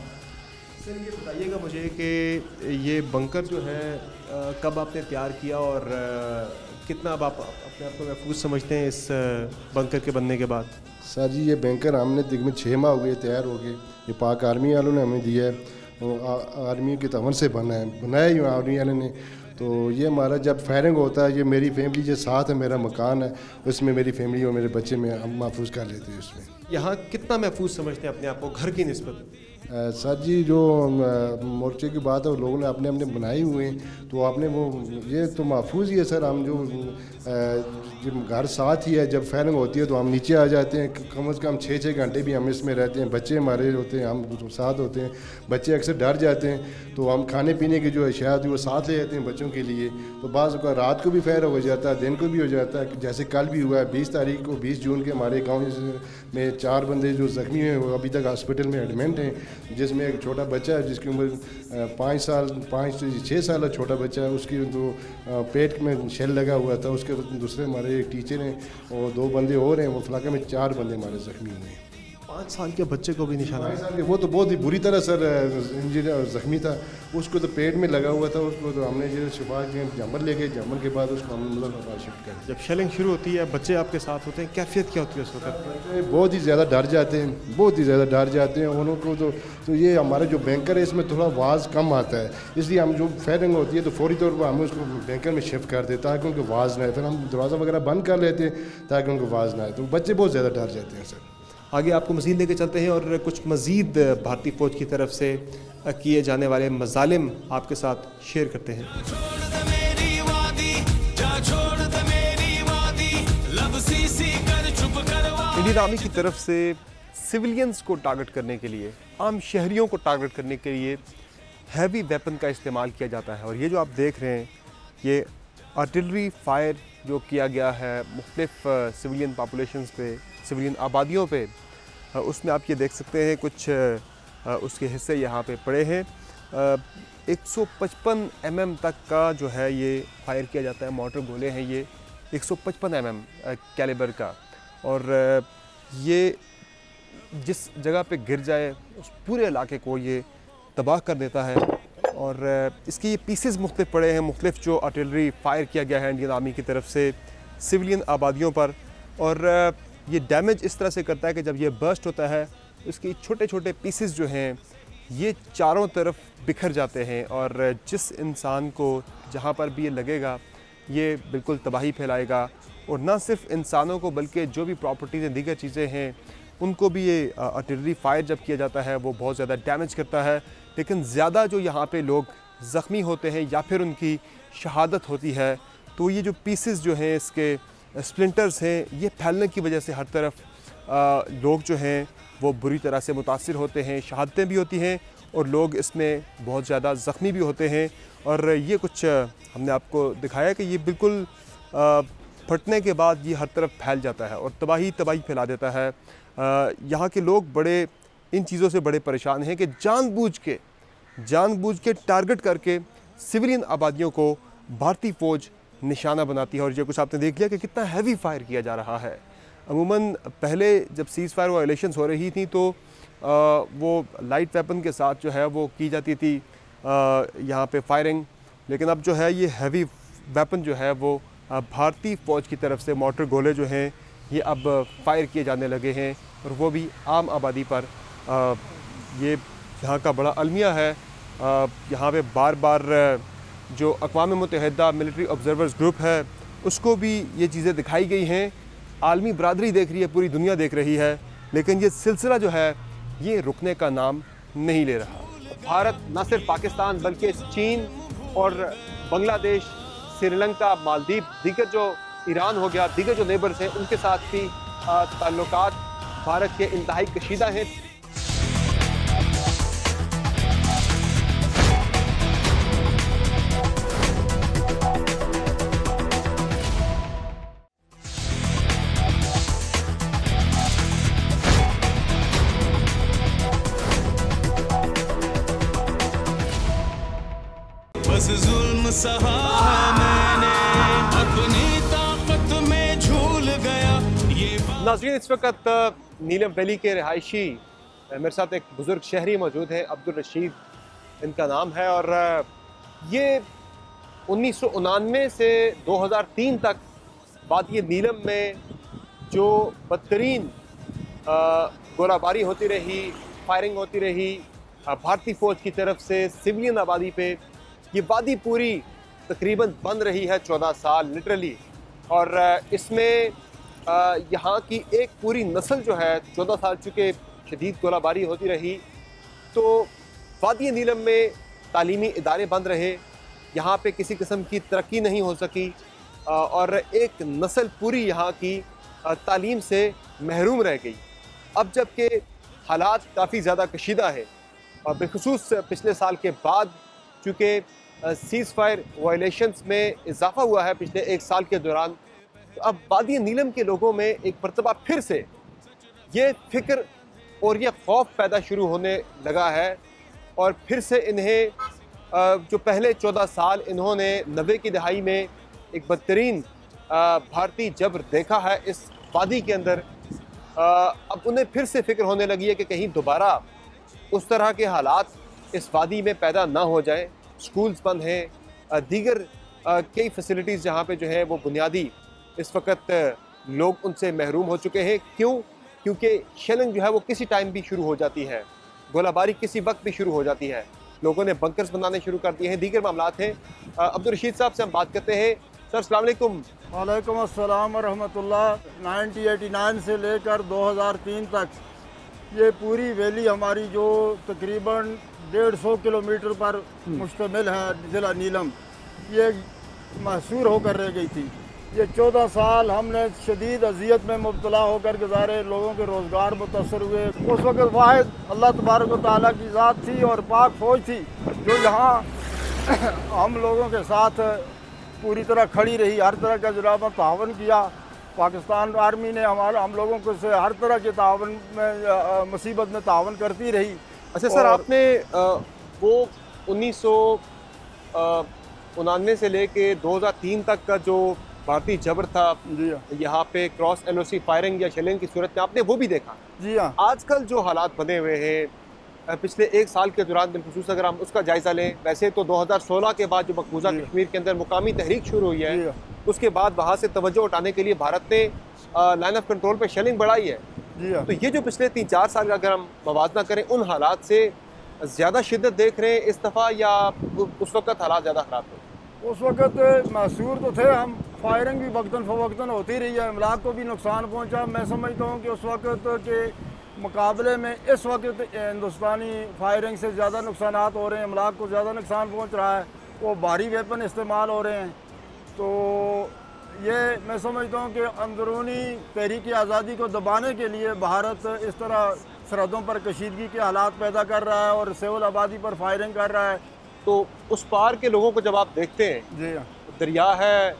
सर ये बताइएगा मुझे कि ये बंकर जो है कब आपने तैयार किया और कितना अब आप अपने आप को महफूज समझते हैं इस बंकर के बनने के बाद?
सर जी ये बैंकर हमने तकरीबन 6 माह हो गए तैयार हो गए। ये पाक आर्मी वालों ने हमें दिया है, आर्मी के तवन से बनाया ही आर्मी वाले ने। तो ये हमारा जब फायरिंग होता है, ये मेरी फैमिली के साथ है, मेरा मकान है, उसमें मेरी फैमिली और मेरे बच्चे में हम महफूज कर लेते हैं। उसमें
यहाँ कितना महफूज समझते हैं अपने आप को घर की निस्बत?
सर जी जो मोर्चे की बात है वो लोगों ने अपने अपने बनाए हुए हैं, तो आपने वो ये तो महफूज ही है सर। हम जो घर साथ ही है, जब फायरिंग होती है तो हम नीचे आ जाते हैं, कम से कम 6 घंटे भी हम इसमें रहते हैं। बच्चे हमारे होते हैं, हम साथ होते हैं। बच्चे अक्सर डर जाते हैं, तो हम खाने पीने की जो अशिया होती है वो साथ ले जाते हैं बच्चों के लिए। तो बाज़ का रात को भी फायर हो जाता है, दिन को भी हो जाता है। जैसे कल भी हुआ है 20 तारीख को, 20 जून के हमारे गाँव में 4 बंदे जो ज़ख्मी हुए वो अभी तक हॉस्पिटल में एडमिट हैं, जिसमें एक छोटा बच्चा है जिसकी उम्र 5 से 6 साल है। छोटा बच्चा है, उसकी तो पेट में शेल लगा हुआ था। उसके दूसरे हमारे एक टीचर हैं और 2 बंदे और हैं। वो फलाके में 4 बंदे हमारे ज़ख्मी हुए हैं।
5 साल के बच्चे को भी निशाना?
5 साल के, वो तो बहुत ही बुरी तरह सर इंजरी ज़ख्मी था। उसको तो पेट में लगा हुआ था। उसको तो हमने जो सुबह के जमर ले गए, जमर के बाद उसको हमने मतलब शिफ्ट कर दिया।
जब शेलिंग शुरू होती है, बच्चे आपके साथ होते हैं, कैफियत क्या होती है उस वक्त?
बहुत ही ज़्यादा डर जाते हैं, बहुत ही ज़्यादा डर जाते हैं उनको। तो ये हमारा जो बैंकर है इसमें थोड़ा आवाज़ कम आता है, इसलिए हम जो फायरिंग होती है तो फौरी तौर पर हम उसको बैंकर में शिफ्ट कर देते ताकि उनको आवाज़ ना आए। फिर हम दरवाज़ा वगैरह बंद कर लेते हैं ताकि उनको आवाज़ ना आए। तो बच्चे बहुत ज़्यादा डर जाते हैं सर।
आगे आपको मज़ीद लेके चलते हैं और कुछ मज़ीद भारतीय फ़ौज की तरफ से किए जाने वाले मज़ालिम आपके साथ शेयर करते हैं। इंडियन आर्मी की तरफ से सिविलियंस को टारगेट करने के लिए, आम शहरियों को टारगेट करने के लिए हैवी वेपन का इस्तेमाल किया जाता है। और ये जो आप देख रहे हैं ये आर्टिलरी फायर जो किया गया है मुख्तलिफ सिविलियन पॉपुलेशंस पे, सिविलियन आबादियों पे, उसमें आप ये देख सकते हैं कुछ उसके हिस्से यहाँ पे पड़े हैं। 155 mm तक का जो है ये फायर किया जाता है। मोटर गोले हैं ये 155 mm कैलिबर का, और ये जिस जगह पे गिर जाए उस पूरे इलाके को ये तबाह कर देता है। और इसके ये पीसेस मुख्तलिफ पड़े हैं, मुख्तलिफ जो आर्टिलरी फायर किया गया है इंडियन आर्मी की तरफ से सिविलियन आबादियों पर। और ये डैमेज इस तरह से करता है कि जब ये बर्स्ट होता है इसके छोटे छोटे पीसेस जो हैं ये चारों तरफ बिखर जाते हैं, और जिस इंसान को जहाँ पर भी ये लगेगा ये बिल्कुल तबाही फैलाएगा। और ना सिर्फ इंसानों को बल्कि जो भी प्रॉपर्टीज़ हैं, दीगर चीज़ें हैं, उनको भी ये आर्टिलरी फायर जब किया जाता है वो बहुत ज़्यादा डैमेज करता है। लेकिन ज़्यादा जो यहाँ पे लोग ज़ख्मी होते हैं या फिर उनकी शहादत होती है, तो ये जो पीसेस जो हैं इसके स्प्लिंटर्स हैं, ये फैलने की वजह से हर तरफ लोग जो हैं वो बुरी तरह से मुतासिर होते हैं, शहादतें भी होती हैं और लोग इसमें बहुत ज़्यादा ज़ख्मी भी होते हैं। और ये कुछ हमने आपको दिखाया कि ये बिल्कुल फटने के बाद ये हर तरफ फैल जाता है और तबाही फैला देता है। यहाँ के लोग बड़े इन चीज़ों से बड़े परेशान हैं कि जानबूझ के टारगेट करके सिविलियन आबादियों को भारतीय फ़ौज निशाना बनाती है। और ये कुछ आपने देख लिया कि कितना हैवी फायर किया जा रहा है। अमूमन पहले जब सीज़ फायर वायलेशंस हो रही थी तो वो लाइट वेपन के साथ जो है वो की जाती थी यहाँ पे फायरिंग, लेकिन अब जो है ये हैवी वेपन जो है वो भारतीय फ़ौज की तरफ से मोटर गोले जो हैं ये अब फायर किए जाने लगे हैं, और वो भी आम आबादी पर। ये यहाँ का बड़ा अलमिया है। यहाँ पे बार बार जो अक़वाम मुत्तहिदा मिलिट्री ऑब्ज़र्वर्स ग्रुप है उसको भी ये चीज़ें दिखाई गई हैं, आलमी बरादरी देख रही है, पूरी दुनिया देख रही है, लेकिन ये सिलसिला जो है ये रुकने का नाम नहीं ले रहा। भारत न सिर्फ पाकिस्तान बल्कि चीन और बांग्लादेश, श्रीलंका, मालदीव, दीगर जो ईरान हो गया, दीगर जो नेबर्स हैं उनके साथ भी ताल्लुकात भारत के इंतहाई कशीदा हैं।
बस जुल्म सहा है मैंने, अपनी ताकत में झूल गया ये।
नाज़रीन, इस वक्त नीलम वैली के रिहायशी मेरे साथ एक बुज़ुर्ग शहरी मौजूद हैं, अब्दुल रशीद इनका नाम है, और ये 1999 से 2003 तक वादी नीलम में जो बदतरीन गोलाबारी होती रही, फायरिंग होती रही भारतीय फ़ौज की तरफ से सिविलियन आबादी पे, ये वादी पूरी तकरीबन बंद रही है 14 साल लिटरली। और इसमें यहाँ की एक पूरी नस्ल जो है 14 साल चुके शदीद गोलाबारी होती रही, तो वादी नीलम में तालीमी इदारे बंद रहे, यहाँ पे किसी किस्म की तरक्की नहीं हो सकी, और एक नस्ल पूरी यहाँ की तालीम से महरूम रह गई। अब जबकि हालात काफ़ी ज़्यादा कशीदा है, और बिलखुसूस पिछले साल के बाद चूँकि सीज़ फायर वायलेशंस में इजाफ़ा हुआ है पिछले एक साल के दौरान, तो अब वादी नीलम के लोगों में एक मरतबा फिर से ये फ़िक्र और ये खौफ पैदा शुरू होने लगा है, और फिर से इन्हें जो पहले 14 साल इन्होंने 90 की दहाई में एक बदतरीन भारतीय जबर देखा है इस वादी के अंदर, अब उन्हें फिर से फ़िक्र होने लगी है कि कहीं दोबारा उस तरह के हालात इस वादी में पैदा ना हो जाए। स्कूल्स बंद हैं, दीगर कई फैसिलिटीज़ जहाँ पे जो है वो बुनियादी इस वक्त लोग उनसे महरूम हो चुके हैं। क्यों? क्योंकि शेलिंग जो है वो किसी टाइम भी शुरू हो जाती है, गोलाबारी किसी वक्त भी शुरू हो जाती है, लोगों ने बंकर्स बनाने शुरू कर दिए हैं, दीगर मामलात हैं। अब्दुल रशीद साहब से हम बात करते हैं। सर अस्सलाम वालेकुम।
वालेकुम अस्सलाम व रहमतुल्लाह। 1989 से लेकर 2003 तक ये पूरी वैली हमारी जो तकरीबन 150 किलोमीटर पर मुश्तमिल है ज़िला नीलम, ये महसूर होकर रह गई थी। ये 14 साल हमने शदीद अजियत में मुब्तला होकर गुजारे, लोगों के रोज़गार मुतासर हुए। उस वक्त वाहिद अल्लाह तबारक व तआला की ज़ात थी और पाक फ़ौज थी जो यहाँ हम लोगों के साथ पूरी तरह खड़ी रही, हर तरह का जनाब तावन किया। पाकिस्तान आर्मी ने हम लोगों को से हर तरह के तावन में मुसीबत में तावन करती रही।
अच्छा सर, आपने वो 1999 से लेके 2003 तक का जो भारतीय जबर था यहाँ पे क्रॉस LOC फायरिंग या शेलिंग की सूरत में, आपने वो भी देखा।
जी हाँ।
आजकल जो हालात बने हुए हैं पिछले एक साल के दौरान, बिलखुसूस अगर हम उसका जायज़ा लें, वैसे तो 2016 के बाद जो मकबूजा कश्मीर के अंदर मुकामी तहरीक शुरू हुई है, उसके बाद वहाँ से तवज्जो उठाने के लिए भारत ने लाइन ऑफ कंट्रोल पे शेलिंग बढ़ाई है। तो ये जो पिछले 3-4 साल का अगर हम मवाजना करें, उन हालात से ज़्यादा शिद्दत देख रहे हैं इस दफ़ा, या उस वक्त हालात ज़्यादा ख़राब थे?
उस वक्त महसूर तो थे हम, फायरिंग भी वक्तन फ़वक्तन होती रही है, इमलाक को भी नुकसान पहुँचा। मैं समझता हूँ कि उस वक्त के मुकाबले में इस वक्त हिंदुस्तानी फायरिंग से ज़्यादा नुकसान हो रहे हैं, इमलाक को ज़्यादा नुकसान पहुँच रहा है, वो भारी वेपन इस्तेमाल हो रहे हैं। तो ये मैं समझता हूँ कि अंदरूनी तहरीक आज़ादी को दबाने के लिए भारत इस तरह सरहदों पर कशीदगी के हालात पैदा कर रहा है और सिविल आबादी पर फायरिंग कर रहा है।
तो उस पार के लोगों को जब आप देखते हैं,
जी
दरिया है,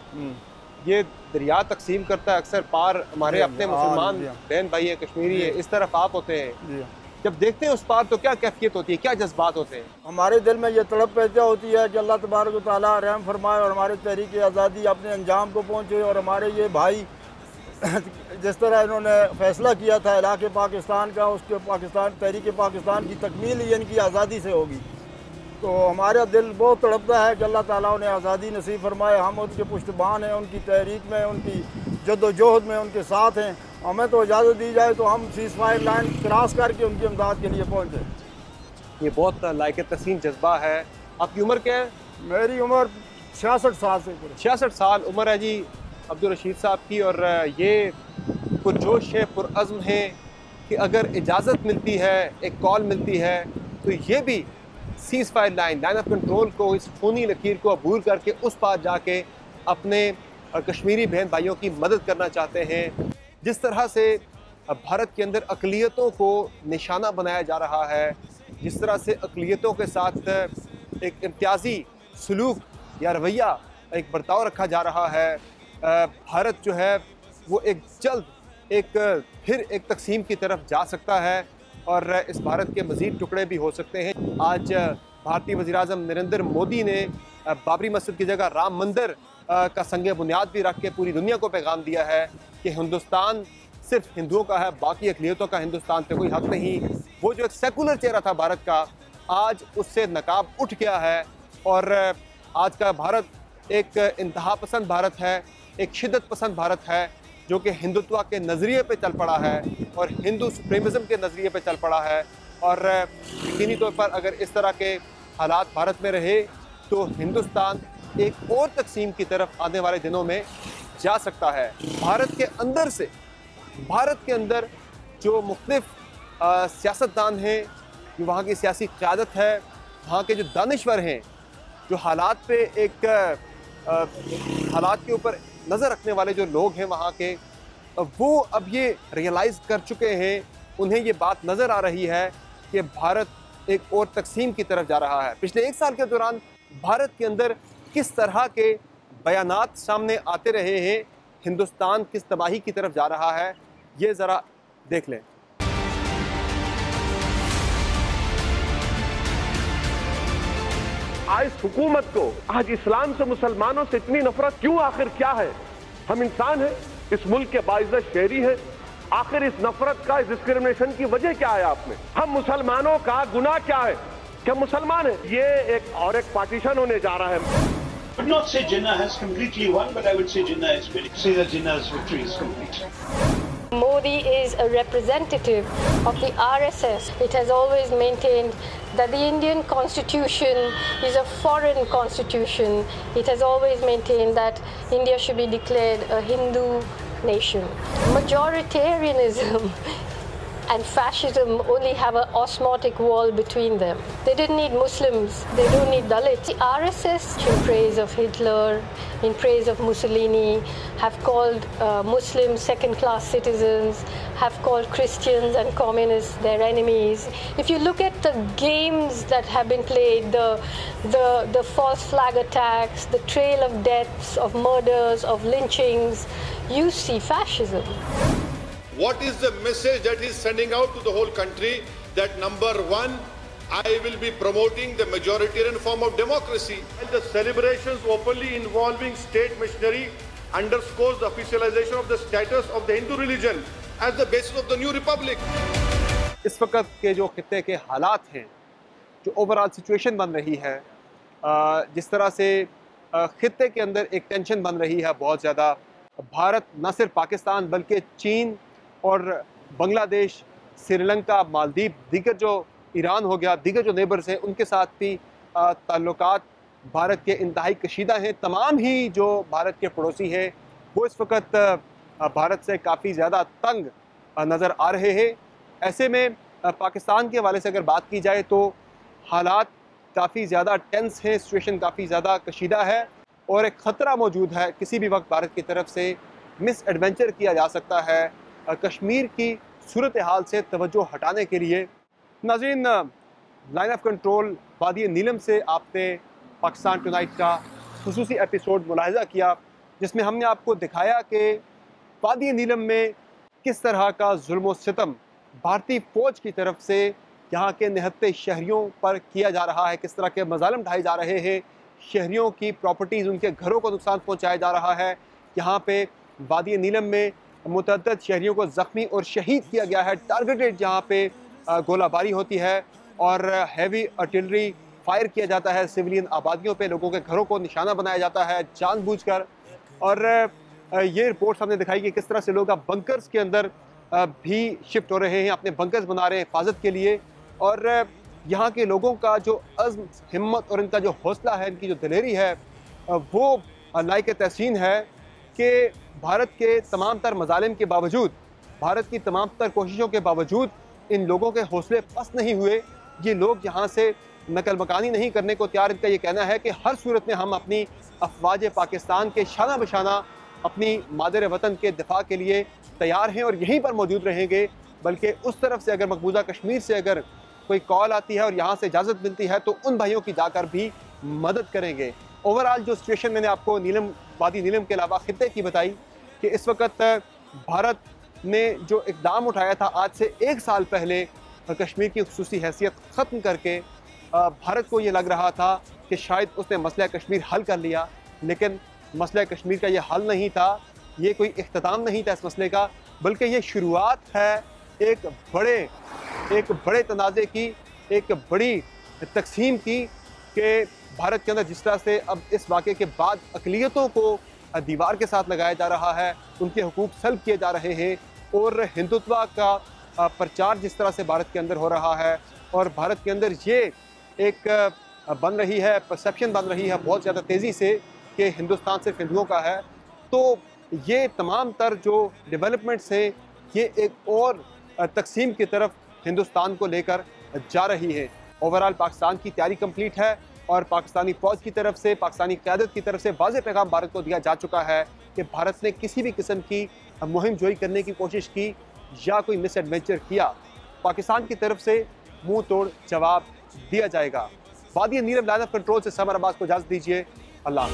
ये दरिया तकसीम करता है अक्सर पार, हमारे अपने मुसलमान बहन भाई है, कश्मीरी है, इस तरफ आप होते हैं, जब देखते हैं उस पार तो क्या कैफियत होती है, क्या जज्बात होते हैं?
हमारे दिल में ये तड़प पैदा होती है कि अल्लाह तबारक व तआला रहम फरमाए और हमारे तहरीक आज़ादी अपने अंजाम को पहुँचे, और हमारे ये भाई जिस तरह इन्होंने फ़ैसला किया था इलाके पाकिस्तान का, उसके पाकिस्तान तहरीक पाकिस्तान की तकमील ही इनकी आज़ादी से होगी। तो हमारा दिल बहुत तड़पता है कि अल्लाह ताला उन्हें आज़ादी नसीब फरमाए। हम उनके पुष्टबान हैं, उनकी तहरीक में, उनकी जद्दोजहद में उनके साथ हैं। हमें तो इजाज़त दी जाए तो हम सीज़फायर लाइन क्रॉस करके उनकी इमदाद के लिए पहुँचे।
ये बहुत लायक तहसीन जज्बा है। आपकी उम्र क्या है?
मेरी उम्र 66 साल से
66 साल उम्र है जी अब्दुल रशीद साहब की। और ये पुरजोश है, पुरअज़्म है कि अगर इजाज़त मिलती है, एक कॉल मिलती है, तो ये भी seize fire line of control को, इस खूनी लकीर को अबूर करके उस पार जाके अपने कश्मीरी बहन भाइयों की मदद करना चाहते हैं। जिस तरह से भारत के अंदर अक़लियतों को निशाना बनाया जा रहा है, जिस तरह से अक़लियतों के साथ एक इम्तियाज़ी सलूक या रवैया, एक बर्ताव रखा जा रहा है, भारत जो है वो एक जल्द फिर एक तकसीम की तरफ जा सकता है और इस भारत के मज़ीद टुकड़े भी हो सकते हैं। आज भारतीय वज़ीर-ए-आज़म नरेंद्र मोदी ने बाबरी मस्जिद की जगह राम मंदिर का संग बुनियाद भी रख के पूरी दुनिया को पैगाम दिया है कि हिंदुस्तान सिर्फ हिंदुओं का है, बाकी अक़लियतों का हिंदुस्तान पे कोई हक़ नहीं। वो जो एक सेकुलर चेहरा था भारत का, आज उससे नकाब उठ गया है और आज का भारत एक इंतहा पसंद भारत है, एक शिद्दत पसंद भारत है जो कि हिंदुत्व के नज़रिए पे चल पड़ा है और हिंदू सुप्रीमिज़म के नज़रिए पे चल पड़ा है। और यकीनी तौर पर अगर इस तरह के हालात भारत में रहे तो हिंदुस्तान एक और तकसीम की तरफ आने वाले दिनों में जा सकता है। भारत के अंदर से, भारत के अंदर जो मुख्तलिफ सियासतदान हैं, जो वहाँ की सियासी क़यादत है, वहाँ के जो दानिश्वर हैं, जो हालात पे एक हालात के ऊपर नज़र रखने वाले जो लोग हैं वहाँ के, वो अब ये रियलाइज़ कर चुके हैं, उन्हें ये बात नज़र आ रही है कि भारत एक और तकसीम की तरफ जा रहा है। पिछले 1 साल के दौरान भारत के अंदर किस तरह के बयानात सामने आते रहे हैं, हिंदुस्तान किस तबाही की तरफ जा रहा है, ये ज़रा देख लें।
आज हुकूमत को आज इस्लाम से, मुसलमानों से इतनी नफरत क्यों? आखिर क्या है? हम इंसान हैं, इस मुल्क के बाइज़्ज़त शहरी हैं। आखिर इस नफरत का, इस डिस्क्रिमिनेशन की वजह क्या है आप में? हम मुसलमानों का गुनाह क्या है कि हम मुसलमान हैं? ये एक पार्टीशन होने जा रहा है।
I would not say Jinnah has completely won, but I would say Jinnah is winning. Say that Jinnah's victory is complete.
Modi is a representative of the RSS. It has always maintained that the Indian constitution is a foreign constitution. It has always maintained that India should be declared a Hindu nation. Majoritarianism and fascism only have an osmotic wall between them. They didn't need Muslims, they don't need Dalits. The RSS, in praise of Hitler, in praise of Mussolini, have called Muslims second-class citizens, have called Christians and communists their enemies. If you look at the games that have been played, the false flag attacks, the trail of deaths, of murders, of lynchings, you see fascism.
What is the message that is sending out to the whole country? That number one, I will be promoting the majoritarian form of democracy. And the celebrations openly involving state machinery underscores the officialization of the status of the Hindu religion as the basis of the new republic.
इस वक्त के जो खित्ते के हालात हैं, जो ओवरऑल सिचुएशन बन रही है, जिस तरह से खित्ते के अंदर एक टेंशन बन रही है बहुत ज़्यादा, भारत न सिर्फ पाकिस्तान बल्कि चीन और बांग्लादेश, श्रीलंका, मालदीव, दीगर जो ईरान हो गया, दीगर जो नेबर्स हैं, उनके साथ भी ताल्लुकात भारत के इंतहाई कशीदा हैं। तमाम ही जो भारत के पड़ोसी हैं वो इस वक्त भारत से काफ़ी ज़्यादा तंग नज़र आ रहे हैं। ऐसे में पाकिस्तान के हवाले से अगर बात की जाए तो हालात काफ़ी ज़्यादा टेंस हैं, सिचुएशन काफ़ी ज़्यादा कशीदा है और एक ख़तरा मौजूद है, किसी भी वक्त भारत की तरफ से मिस एडवेंचर किया जा सकता है कश्मीर की सूरत हाल से तवज्जो हटाने के लिए। नाज़रीन, लाइन ऑफ कंट्रोल वादी नीलम से आपने पाकिस्तान टुनाइट का खुसूसी एपिसोड मुलाहिज़ा किया, जिसमें हमने आपको दिखाया कि वादी नीलम में किस तरह का जुल्म व सितम भारतीय फ़ौज की तरफ से यहाँ के निहत्ते शहरियों पर किया जा रहा है, किस तरह के मज़ालिम ढाए जा रहे हैं, शहरियों की प्रॉपर्टीज़, उनके घरों को नुकसान पहुँचाया जा रहा है। यहाँ पे वादी नीलम में मुतअद्दिद शहरियों को ज़ख्मी और शहीद किया गया है, टारगेटेड जहाँ पे गोलाबारी होती है और हैवी आर्टिलरी फायर किया जाता है सिविलियन आबादियों पे, लोगों के घरों को निशाना बनाया जाता है जानबूझकर। और ये रिपोर्ट हमने दिखाई कि किस तरह से लोग अब बंकर्स के अंदर भी शिफ्ट हो रहे हैं, अपने बंकर्स बना रहे हैं हिफाजत के लिए। और यहाँ के लोगों का जो अज़्म, हिम्मत और इनका जो हौसला है, इनकी जो दिलेरी है, वो लायक तहसीन है कि भारत के तमाम तर मज़ालिम के बावजूद, भारत की तमाम तर कोशिशों के बावजूद इन लोगों के हौसले पस्त नहीं हुए। ये लोग यहाँ से नकल मकानी नहीं करने को तैयार। इनका ये कहना है कि हर सूरत में हम अपनी अफवाज पाकिस्तान के शाना बशाना अपनी मादर वतन के दिफा के लिए तैयार हैं और यहीं पर मौजूद रहेंगे। बल्कि उस तरफ से अगर मकबूजा कश्मीर से अगर कोई कॉल आती है और यहाँ से इजाज़त मिलती है तो उन भाइयों की जाकर भी मदद करेंगे। ओवरऑल जो सिचुएशन मैंने आपको नीलम, वादी नीलम के अलावा खित्ते की बताई कि इस वक्त भारत ने जो इक़दाम उठाया था आज से 1 साल पहले कश्मीर की खुसूसी हैसियत ख़त्म करके, भारत को ये लग रहा था कि शायद उसने मसला कश्मीर हल कर लिया, लेकिन मसला कश्मीर का ये हल नहीं था, ये कोई इख्तिताम नहीं था इस मसले का, बल्कि ये शुरुआत है एक बड़े तनाज़े की, एक बड़ी तकसीम की, कि भारत के अंदर जिस तरह से अब इस वाक़े के बाद अक़लियतों को दीवार के साथ लगाया जा रहा है, उनके हुकूक सल्ब किए जा रहे हैं और हिंदुत्व का प्रचार जिस तरह से भारत के अंदर हो रहा है और भारत के अंदर ये एक बन रही है, परसेप्शन बन रही है बहुत ज़्यादा तेज़ी से कि हिंदुस्तान सिर्फ हिंदुओं का है, तो ये तमाम तर जो डेवलपमेंट्स हैं ये एक और तकसीम की तरफ हिंदुस्तान को लेकर जा रही है। ओवरऑल पाकिस्तान की तैयारी कंप्लीट है और पाकिस्तानी फ़ौज की तरफ से, पाकिस्तानी क़यादत की तरफ से वाज़ेह पैगाम भारत को दिया जा चुका है कि भारत ने किसी भी किस्म की मुहिम जोई करने की कोशिश की या कोई मिस एडवेंचर किया, पाकिस्तान की तरफ से मुंह तोड़ जवाब दिया जाएगा। वादी नीलम लाइन ऑफ कंट्रोल से समर अब्बास को इजाज़त दीजिए। अल्लाह।